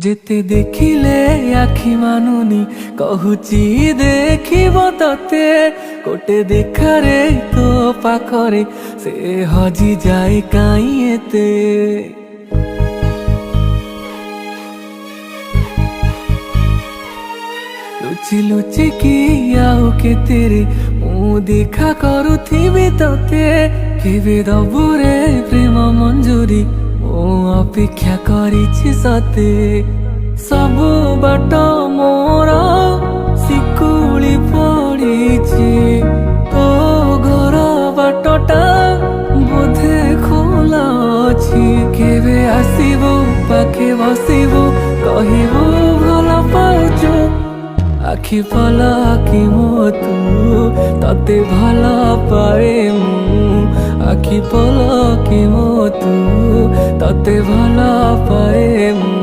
যেতে দেখিলে আখি মানুনি কহুচি দেখিব ততে কোটে দেখারে তো পাখরে সে হজি যায় কাই এতে লুচি লুচি কি আউ কেতেরে মু দেখা করুথিবি ততে কেবে দবুরে প্রেম মঞ্জুরি মু অপেক্ষা করিছি সতে सबु बाट मोर सिकुली पड़ीची तो घर बाटटा बोधे खोला अछि केबे आसीबु पाखे बसीबु कहिबु भल पाउछु आखि पलकी मो तू तते भल पाए मु आखि पलकी मो तू तते भल पाए मु।